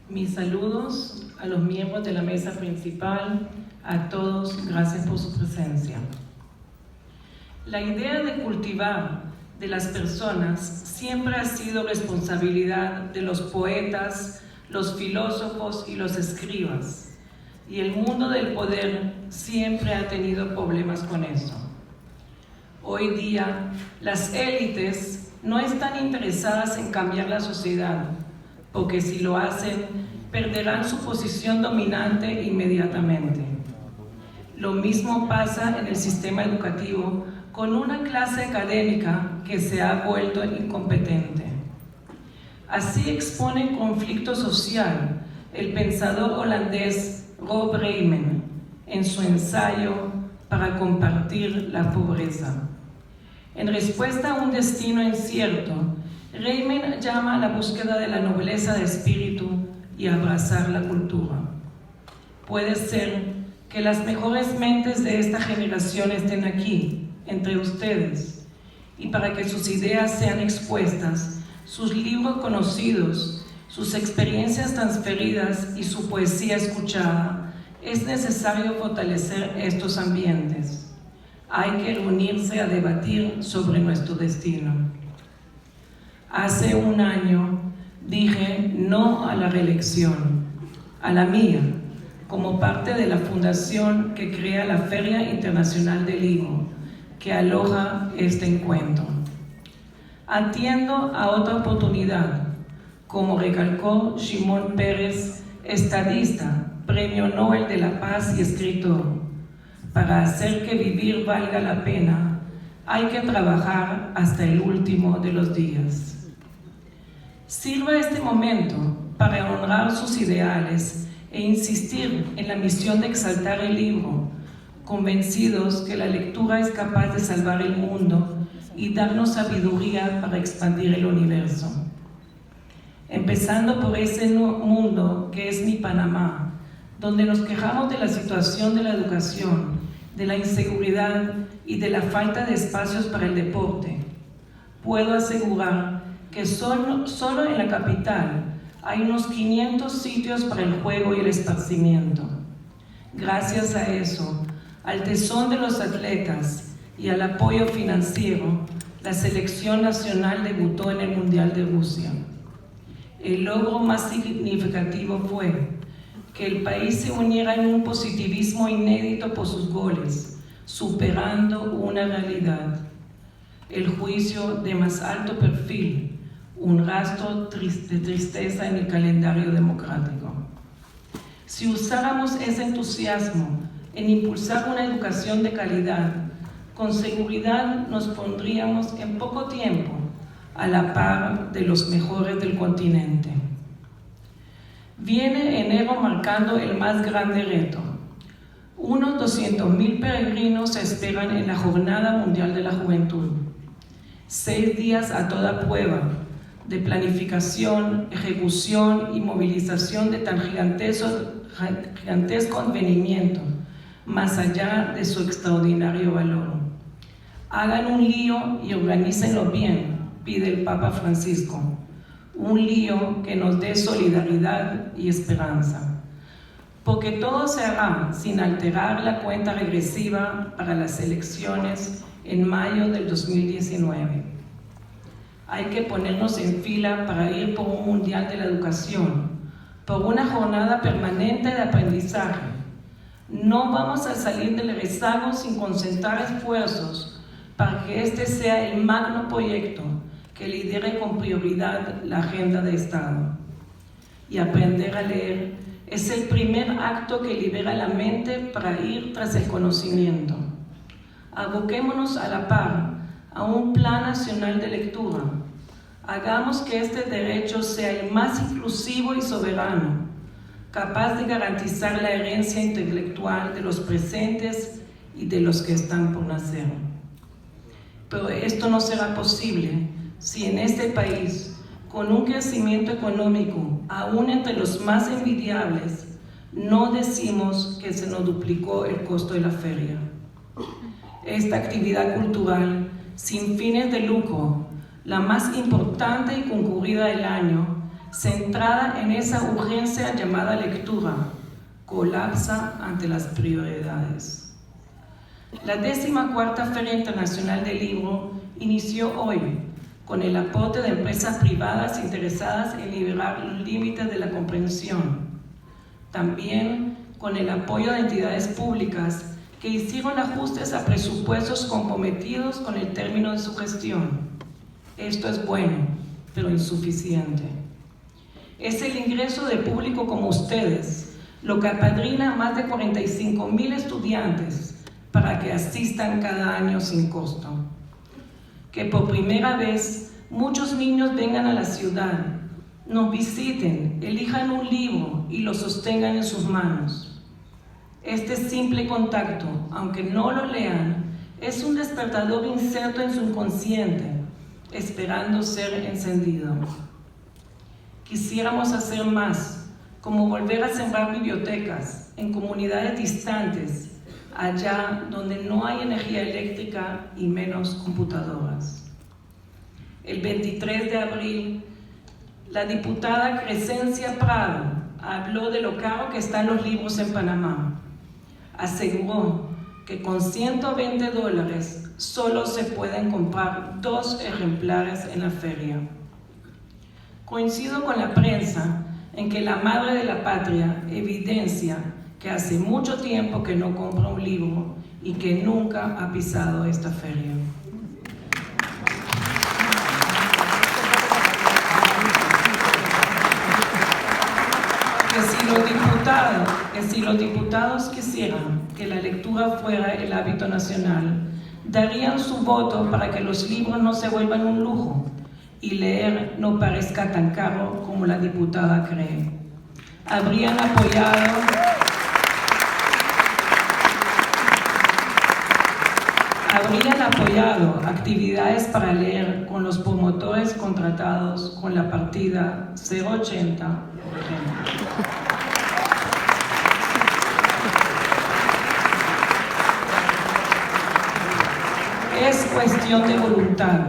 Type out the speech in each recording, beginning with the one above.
Mis saludos a los miembros de la mesa principal, a todos, gracias por su presencia. La idea de cultivar de las personas siempre ha sido responsabilidad de los poetas, los filósofos y los escribas, y el mundo del poder siempre ha tenido problemas con eso. Hoy día, las élites no están interesadas en cambiar la sociedad, porque si lo hacen, perderán su posición dominante inmediatamente. Lo mismo pasa en el sistema educativo con una clase académica que se ha vuelto incompetente. Así expone el conflicto social el pensador holandés Rob Reimann en su ensayo Para compartir la pobreza. En respuesta a un destino incierto, Reimann llama a la búsqueda de la nobleza de espíritu y a abrazar la cultura. Puede ser que las mejores mentes de esta generación estén aquí, entre ustedes, y para que sus ideas sean expuestas, sus libros conocidos, sus experiencias transferidas y su poesía escuchada, es necesario fortalecer estos ambientes. Hay que reunirse a debatir sobre nuestro destino. Hace un año dije no a la reelección, a la mía, como parte de la fundación que crea la Feria Internacional del Libro, que aloja este encuentro. Atiendo a otra oportunidad, como recalcó Shimon Peres, estadista, Premio Nobel de la Paz y escritor. Para hacer que vivir valga la pena, hay que trabajar hasta el último de los días. Sirva este momento para honrar sus ideales e insistir en la misión de exaltar el libro, convencidos que la lectura es capaz de salvar el mundo y darnos sabiduría para expandir el universo. Empezando por ese mundo que es mi Panamá, donde nos quejamos de la situación de la educación, de la inseguridad y de la falta de espacios para el deporte. Puedo asegurar que solo en la capital hay unos 500 sitios para el juego y el esparcimiento. Gracias a eso, al tesón de los atletas y al apoyo financiero, la selección nacional debutó en el Mundial de Rusia. El logro más significativo fue que el país se uniera en un positivismo inédito por sus goles, superando una realidad. El juicio de más alto perfil, un rastro de tristeza en el calendario democrático. Si usáramos ese entusiasmo en impulsar una educación de calidad, con seguridad nos pondríamos en poco tiempo a la par de los mejores del continente. Viene enero marcando el más grande reto. Unos 200,000 peregrinos se esperan en la Jornada Mundial de la Juventud. 6 días a toda prueba de planificación, ejecución y movilización de tan gigantesco advenimiento, más allá de su extraordinario valor. Hagan un lío y organícenlo bien, pide el Papa Francisco. Un lío que nos dé solidaridad y esperanza. Porque todo se hará sin alterar la cuenta regresiva para las elecciones en mayo del 2019. Hay que ponernos en fila para ir por un mundial de la educación, por una jornada permanente de aprendizaje. No vamos a salir del rezago sin concentrar esfuerzos para que este sea el magno proyecto que lidere con prioridad la agenda de Estado. Y aprender a leer es el primer acto que libera la mente para ir tras el conocimiento. Aboquémonos a la par a un plan nacional de lectura. Hagamos que este derecho sea el más inclusivo y soberano, capaz de garantizar la herencia intelectual de los presentes y de los que están por nacer. Pero esto no será posible si en este país, con un crecimiento económico aún entre los más envidiables, no decimos que se nos duplicó el costo de la feria. Esta actividad cultural, sin fines de lucro, la más importante y concurrida del año, centrada en esa urgencia llamada lectura, colapsa ante las prioridades. La 14ª Feria Internacional del Libro inició hoy con el aporte de empresas privadas interesadas en liberar los límites de la comprensión. También con el apoyo de entidades públicas que hicieron ajustes a presupuestos comprometidos con el término de su gestión. Esto es bueno, pero insuficiente. Es el ingreso de público como ustedes lo que apadrina a más de 45,000 estudiantes para que asistan cada año sin costo. Que por primera vez muchos niños vengan a la ciudad, nos visiten, elijan un libro y lo sostengan en sus manos. Este simple contacto, aunque no lo lean, es un despertador inserto en su inconsciente, esperando ser encendido. Quisiéramos hacer más, como volver a sembrar bibliotecas en comunidades distantes, allá donde no hay energía eléctrica y menos computadoras. El 23 de abril, la diputada Crescencia Prado habló de lo caro que están los libros en Panamá. Aseguró que con $120 solo se pueden comprar 2 ejemplares en la feria. Coincido con la prensa en que la madre de la patria evidencia que hace mucho tiempo que no compra un libro y que nunca ha pisado esta feria. Que si los diputados quisieran que la lectura fuera el hábito nacional, darían su voto para que los libros no se vuelvan un lujo y leer no parezca tan caro como la diputada cree. Habrían apoyado actividades para leer con los promotores contratados con la partida 080, por ejemplo. Es cuestión de voluntad,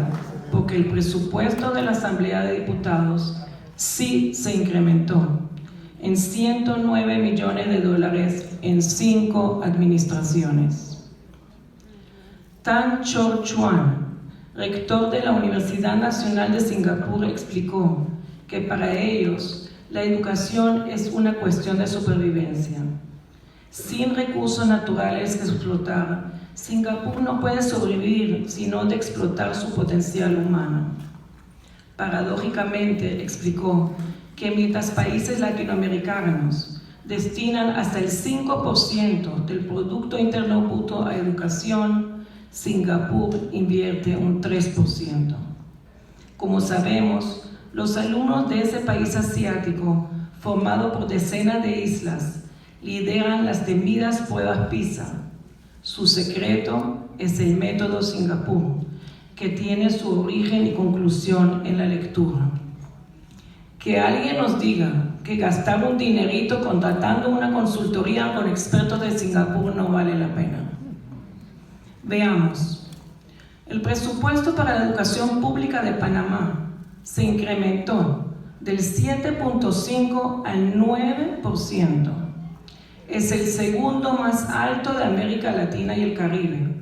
porque el presupuesto de la Asamblea de Diputados sí se incrementó en $109 millones en 5 administraciones. Tan Chor Chuan, rector de la Universidad Nacional de Singapur, explicó que para ellos la educación es una cuestión de supervivencia. Sin recursos naturales que explotar, Singapur no puede sobrevivir sino de explotar su potencial humano. Paradójicamente, explicó que mientras países latinoamericanos destinan hasta el 5% del Producto Interno Bruto a educación, Singapur invierte un 3%. Como sabemos, los alumnos de ese país asiático, formado por decenas de islas, lideran las temidas pruebas PISA. Su secreto es el método Singapur, que tiene su origen y conclusión en la lectura. Que alguien nos diga que gastar un dinerito contratando una consultoría con expertos de Singapur no vale la pena. Veamos. El presupuesto para la educación pública de Panamá se incrementó del 7.5 al 9%. Es el segundo más alto de América Latina y el Caribe.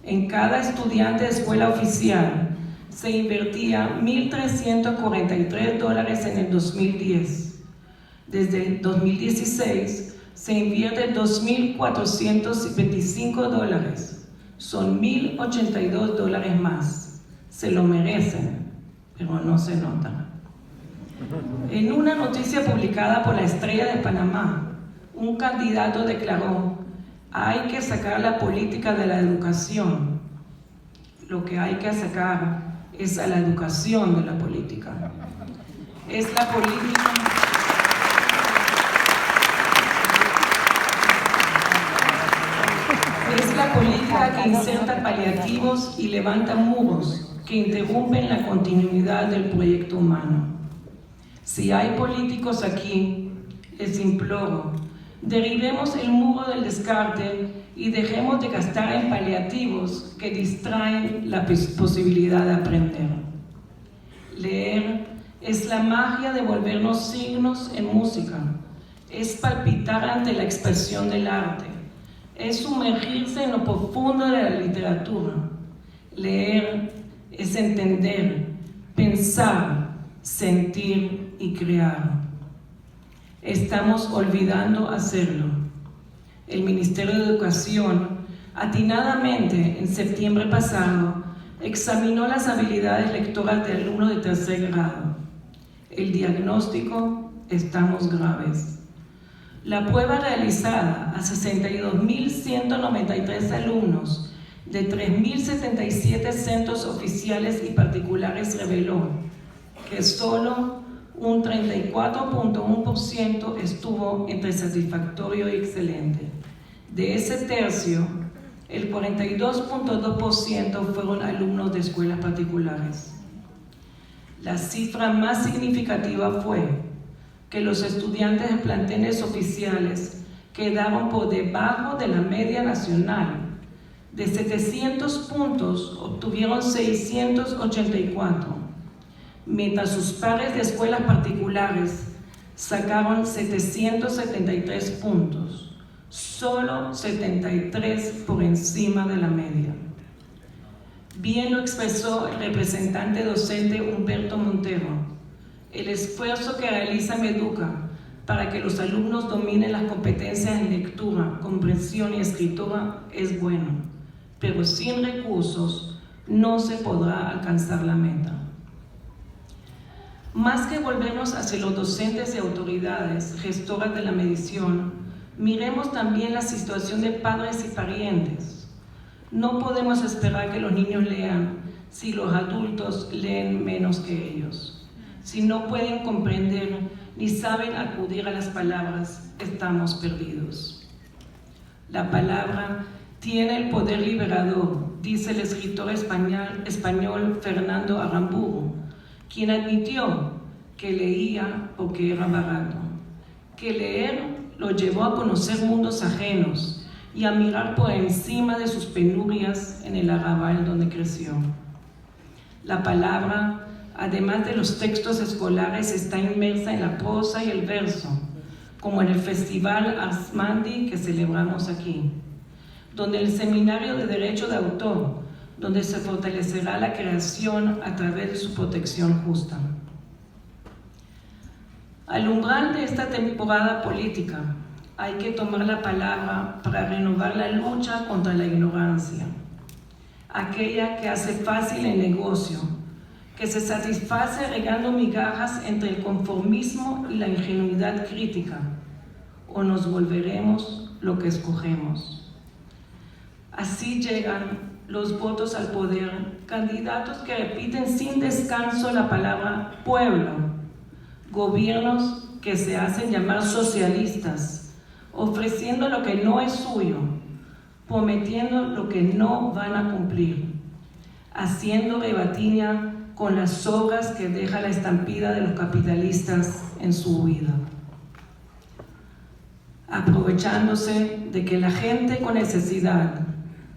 En cada estudiante de escuela oficial se invertía $1,343 en el 2010. Desde el 2016 se invierte $2,425. Son $1,082 más. Se lo merecen, pero no se nota. En una noticia publicada por La Estrella de Panamá, un candidato declaró: hay que sacar la política de la educación. Lo que hay que sacar es a la educación de la política. Es la política que inserta paliativos y levanta muros que interrumpen la continuidad del proyecto humano. Si hay políticos aquí, les imploro, derribemos el muro del descarte y dejemos de gastar en paliativos que distraen la posibilidad de aprender. Leer Es la magia de volvernos signos en música. Es palpitar ante la expresión del arte. Es sumergirse en lo profundo de la literatura. Leer es entender, pensar, sentir y crear. Estamos olvidando hacerlo. El Ministerio de Educación, atinadamente en septiembre pasado, examinó las habilidades lectoras de alumnos de tercer grado. El diagnóstico: estamos graves. La prueba realizada a 62.193 alumnos de 3.077 centros oficiales y particulares reveló que solo un 34.1% estuvo entre satisfactorio y excelente. De ese tercio, el 42.2% fueron alumnos de escuelas particulares. La cifra más significativa fue que los estudiantes de planteles oficiales quedaron por debajo de la media nacional. De 700 puntos, obtuvieron 684, mientras sus pares de escuelas particulares sacaron 773 puntos, solo 73 por encima de la media. Bien lo expresó el representante docente Humberto Montero: el esfuerzo que realiza Meduca para que los alumnos dominen las competencias en lectura, comprensión y escritura es bueno, pero sin recursos no se podrá alcanzar la meta. Más que volvernos hacia los docentes y autoridades gestoras de la medición, miremos también la situación de padres y parientes. No podemos esperar que los niños lean si los adultos leen menos que ellos. Si no pueden comprender ni saben acudir a las palabras, estamos perdidos. La palabra tiene el poder liberador, dice el escritor español Fernando Aramburu, quien admitió que leía porque era barato, que leer lo llevó a conocer mundos ajenos y a mirar por encima de sus penurias en el arrabal donde creció. La palabra, además de los textos escolares, está inmersa en la prosa y el verso, como en el Festival Ars Mandi que celebramos aquí, donde el Seminario de Derecho de Autor, donde se fortalecerá la creación a través de su protección justa. Al umbral de esta temporada política, hay que tomar la palabra para renovar la lucha contra la ignorancia, aquella que hace fácil el negocio, que se satisface regando migajas entre el conformismo y la ingenuidad crítica, o nos volveremos lo que escogemos. Así llegan los votos al poder, candidatos que repiten sin descanso la palabra pueblo, gobiernos que se hacen llamar socialistas, ofreciendo lo que no es suyo, prometiendo lo que no van a cumplir, haciendo rebatiña con las sogas que deja la estampida de los capitalistas en su huida, aprovechándose de que la gente con necesidad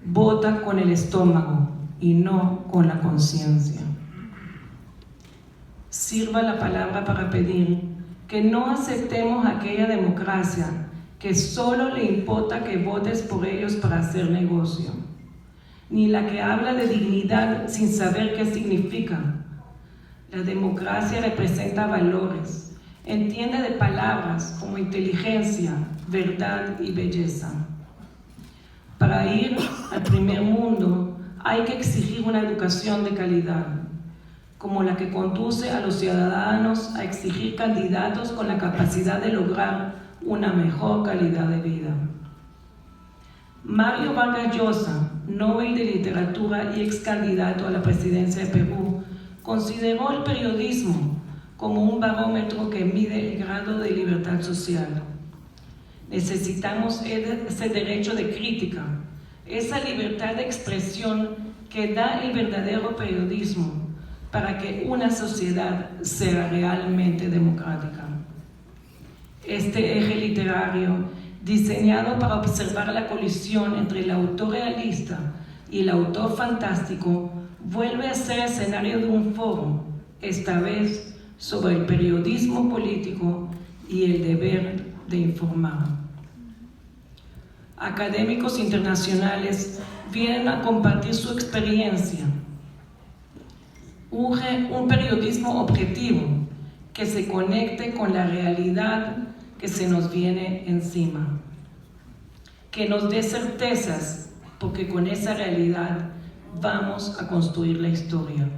vota con el estómago y no con la conciencia. Sirva la palabra para pedir que no aceptemos aquella democracia que solo le importa que votes por ellos para hacer negocio, ni la que habla de dignidad sin saber qué significa. La democracia representa valores, entiende de palabras como inteligencia, verdad y belleza. Para ir al primer mundo hay que exigir una educación de calidad, como la que conduce a los ciudadanos a exigir candidatos con la capacidad de lograr una mejor calidad de vida. Mario Vargas Llosa, Nobel de Literatura y ex candidato a la presidencia de Perú, consideró el periodismo como un barómetro que mide el grado de libertad social. Necesitamos ese derecho de crítica, esa libertad de expresión que da el verdadero periodismo para que una sociedad sea realmente democrática. Este eje literario, diseñado para observar la colisión entre el autor realista y el autor fantástico, vuelve a ser escenario de un foro, esta vez sobre el periodismo político y el deber de informar. Académicos internacionales vienen a compartir su experiencia. Urge un periodismo objetivo que se conecte con la realidad que se nos viene encima, que nos dé certezas, porque con esa realidad vamos a construir la historia.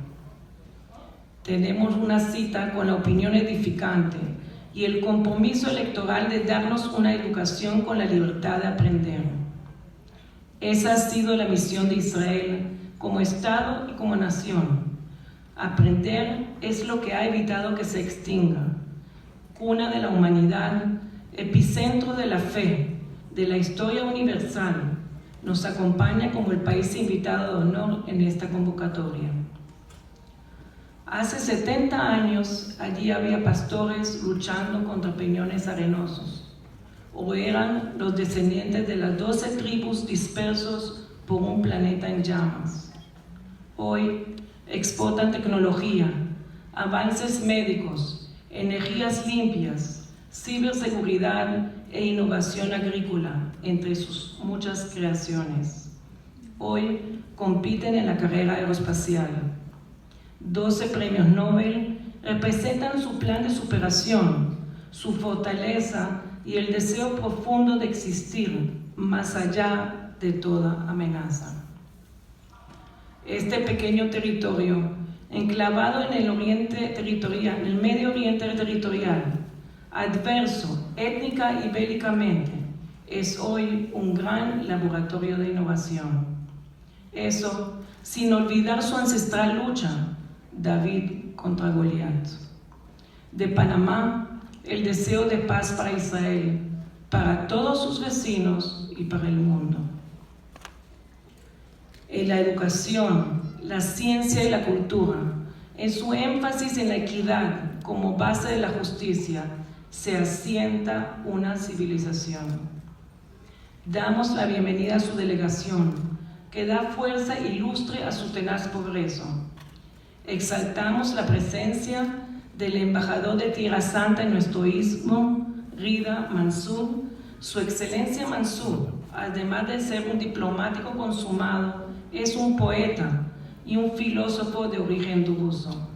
Tenemos una cita con la opinión edificante y el compromiso electoral de darnos una educación con la libertad de aprender. Esa ha sido la misión de Israel como Estado y como nación. Aprender es lo que ha evitado que se extinga. Cuna de la humanidad, epicentro de la fe, de la historia universal, nos acompaña como el país invitado de honor en esta convocatoria. Hace 70 años allí había pastores luchando contra peñones arenosos, o eran los descendientes de las 12 tribus dispersos por un planeta en llamas. Hoy exportan tecnología, avances médicos, energías limpias, ciberseguridad e innovación agrícola, entre sus muchas creaciones. Hoy compiten en la carrera aeroespacial. 12 premios Nobel representan su plan de superación, su fortaleza y el deseo profundo de existir más allá de toda amenaza. Este pequeño territorio, enclavado en el oriente territorial, en el Medio Oriente territorial, adverso étnica y bélicamente, es hoy un gran laboratorio de innovación. Eso sin olvidar su ancestral lucha, David contra Goliat. De Panamá, el deseo de paz para Israel, para todos sus vecinos y para el mundo. En la educación, la ciencia y la cultura, en su énfasis en la equidad como base de la justicia, se asienta una civilización. Damos la bienvenida a su delegación, que da fuerza y lustre a su tenaz progreso. Exaltamos la presencia del embajador de Tierra Santa en nuestro istmo, Rida Mansour. Su excelencia Mansour, además de ser un diplomático consumado, es un poeta y un filósofo de origen druso.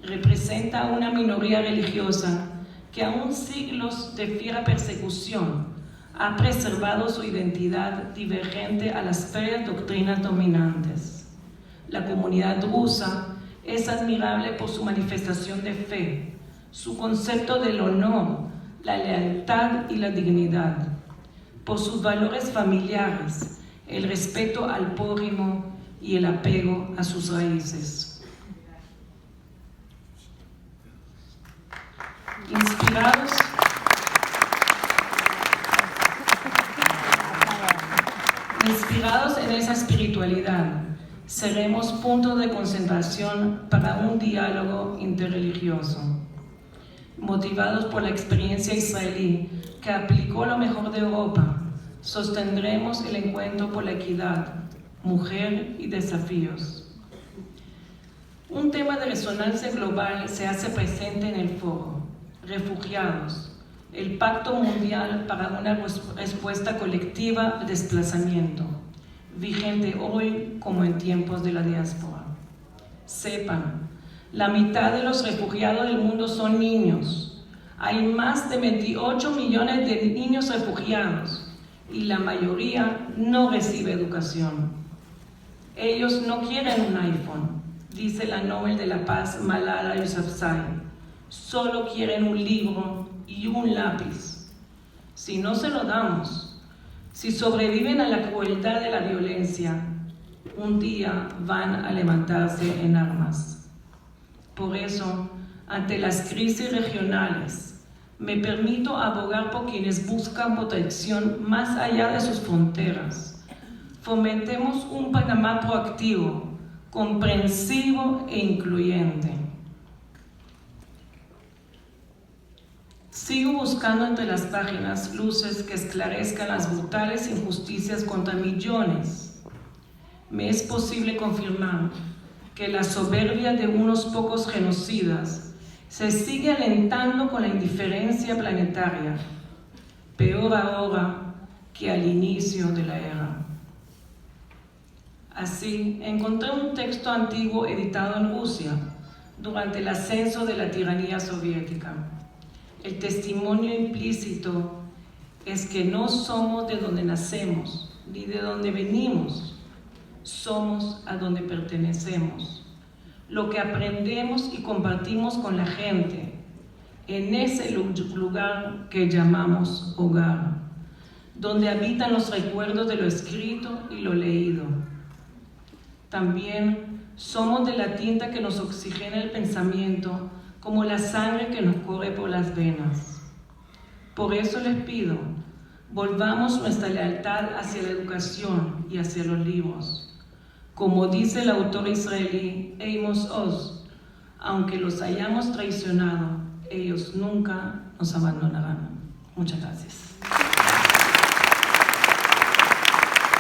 Representa a una minoría religiosa que aún siglos de fiera persecución ha preservado su identidad divergente a las ferias doctrinas dominantes. La comunidad drusa es admirable por su manifestación de fe, su concepto del honor, la lealtad y la dignidad, por sus valores familiares, el respeto al prójimo y el apego a sus raíces. Inspirados en esa espiritualidad, seremos punto de concentración para un diálogo interreligioso. Motivados por la experiencia israelí que aplicó lo mejor de Europa, sostendremos el encuentro por la equidad, mujer y desafíos. Un tema de resonancia global se hace presente en el foro: refugiados, el Pacto Mundial para una respuesta colectiva al desplazamiento, vigente hoy como en tiempos de la diáspora. Sepan, la mitad de los refugiados del mundo son niños. Hay más de 28 millones de niños refugiados y la mayoría no recibe educación. Ellos no quieren un iPhone, dice la Nobel de la Paz Malala Yousafzai. Solo quieren un libro y un lápiz. Si no se lo damos, si sobreviven a la crueldad de la violencia, un día van a levantarse en armas. Por eso, ante las crisis regionales, me permito abogar por quienes buscan protección más allá de sus fronteras. Fomentemos un Panamá proactivo, comprensivo e incluyente. Sigo buscando entre las páginas luces que esclarezcan las brutales injusticias contra millones. Me es posible confirmar que la soberbia de unos pocos genocidas Se sigue alentando con la indiferencia planetaria, peor ahora que al inicio de la era. Así, encontré un texto antiguo editado en Rusia durante el ascenso de la tiranía soviética. El testimonio implícito es que no somos de donde nacemos, ni de donde venimos, somos a donde pertenecemos. Lo que aprendemos y compartimos con la gente, en ese lugar que llamamos hogar, donde habitan los recuerdos de lo escrito y lo leído. También somos de la tinta que nos oxigena el pensamiento, como la sangre que nos corre por las venas. Por eso les pido, volvamos nuestra lealtad hacia la educación y hacia los libros. Como dice el autor israelí Amos Oz, aunque los hayamos traicionado, ellos nunca nos abandonarán. Muchas gracias.